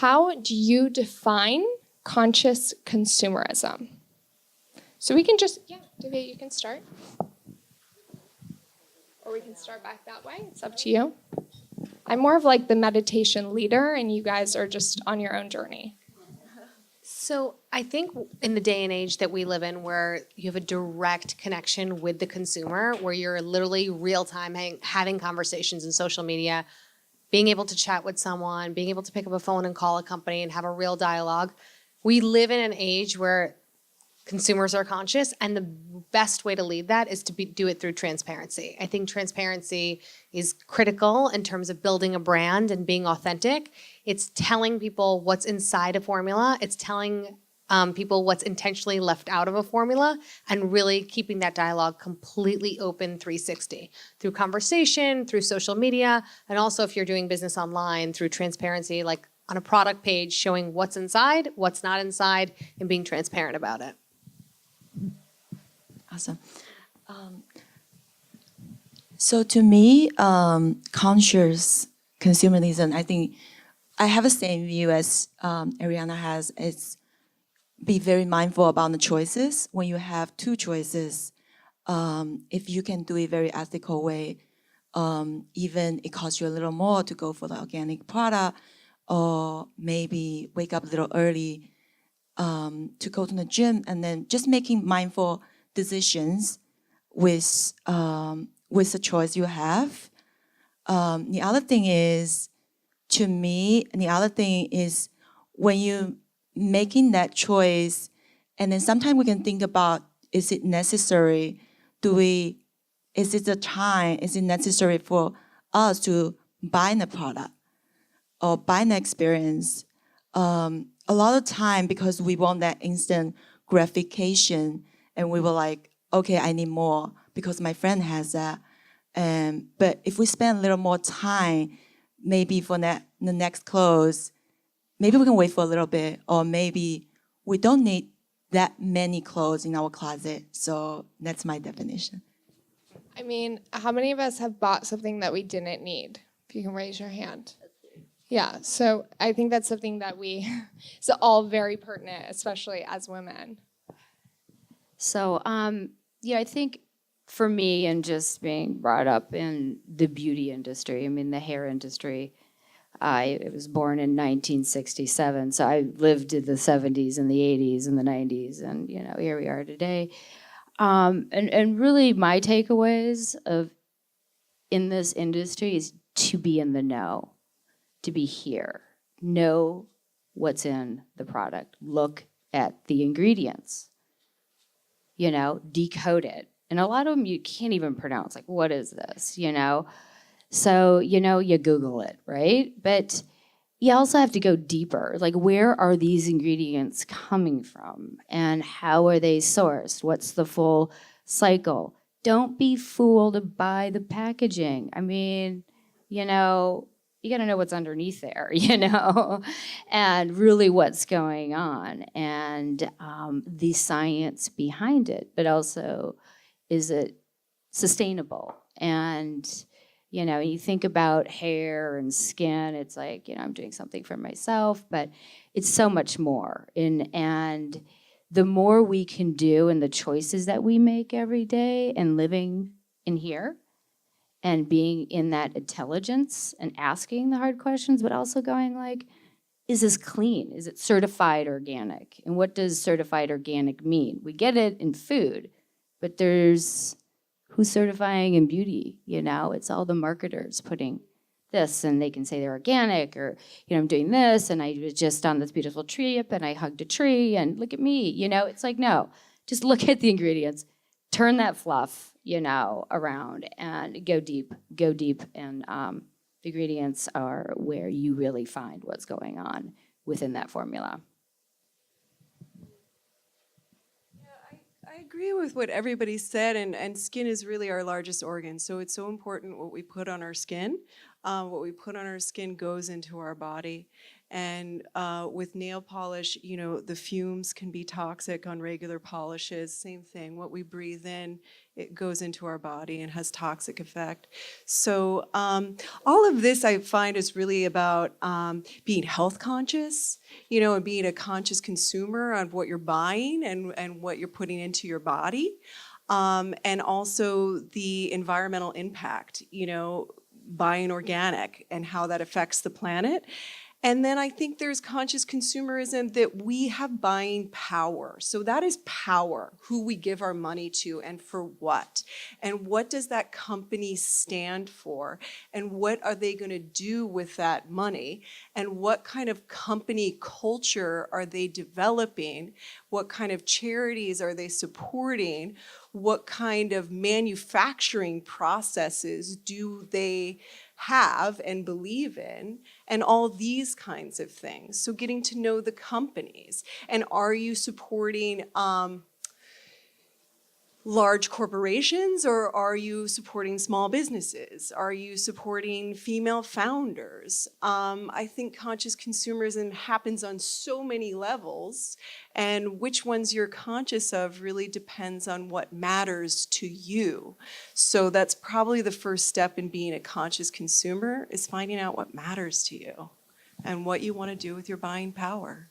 how do you define conscious consumerism? So we can just, Divya, you can start. Or we can start back that way. It's up to you. I'm more of like the meditation leader, and you guys are just on your own journey. So I think in the day and age that we live in, where you have a direct connection with the consumer, where you're literally real-time having conversations in social media, being able to chat with someone, being able to pick up a phone and call a company and have a real dialogue, we live in an age where consumers are conscious, and the best way to lead that is to do it through transparency. I think transparency is critical in terms of building a brand and being authentic. It's telling people what's inside a formula. It's telling people what's intentionally left out of a formula, and really keeping that dialogue completely open 360 through conversation, through social media, and also if you're doing business online, through transparency, like on a product page, showing what's inside, what's not inside, and being transparent about it. Awesome. So to me, conscious consumerism, I think I have the same view as Ariana has. It's be very mindful about the choices. When you have two choices, if you can do it very ethical way, even it costs you a little more to go for the organic product, or maybe wake up a little early to go to the gym, and then just making mindful decisions with the choice you have. The other thing is, to me, when you making that choice, and then sometimes we can think about, is it necessary? Is it necessary for us to buy the product or buy the experience? A lot of time, because we want that instant gratification, and we were like, okay, I need more because my friend has that. But if we spend a little more time, maybe for the next clothes, maybe we can wait for a little bit, or maybe we don't need that many clothes in our closet. So that's my definition. I mean, how many of us have bought something that we didn't need? If you can raise your hand. Yeah, so I think that's something that it's all very pertinent, especially as women. So, I think for me, and just being brought up in the beauty industry, I mean, the hair industry, I was born in 1967, so I lived in the 70s and the 80s and the 90s, and, here we are today. And really my takeaways in this industry is to be in the know, to be here, know what's in the product, look at the ingredients, decode it. And a lot of them you can't even pronounce, like, what is this, So, you Google it, right? But you also have to go deeper. Like, where are these ingredients coming from? And how are they sourced? What's the full cycle? Don't be fooled by the packaging. I mean, you got to know what's underneath there, and really what's going on, and the science behind it, but also, is it sustainable? And, you think about hair and skin, it's like, I'm doing something for myself, but it's so much more. And the more we can do and the choices that we make every day and living in here, and being in that intelligence and asking the hard questions, but also going like, is this clean? Is it certified organic? And what does certified organic mean? We get it in food, but there's who's certifying in beauty, It's all the marketers putting this, and they can say they're organic, or, I'm doing this, and I was just on this beautiful trip, and I hugged a tree, and look at me, It's like, no, just look at the ingredients, turn that fluff, around, and go deep, and the ingredients are where you really find what's going on within that formula. I agree with what everybody said, and skin is really our largest organ, so it's so important what we put on our skin. What we put on our skin goes into our body, And with nail polish, you know, the fumes can be toxic on regular polishes. Same thing, what we breathe in, it goes into our body and has toxic effect. So all of this I find is really about being health conscious, you know, and being a conscious consumer on what you're buying and what you're putting into your body. And also the environmental impact, you know, buying organic and how that affects the planet. And then I think there's conscious consumerism that we have buying power. So that is power, who we give our money to and for what. And what does that company stand for? And what are they going to do with that money? And what kind of company culture are they developing? What kind of charities are they supporting? What kind of manufacturing processes do they have and believe in, and all these kinds of things. So getting to know the companies. And are you supporting large corporations, or are you supporting small businesses? Are you supporting female founders? I think conscious consumerism happens on so many levels, and which ones you're conscious of really depends on what matters to you. So that's probably the first step in being a conscious consumer, is finding out what matters to you and what you want to do with your buying power.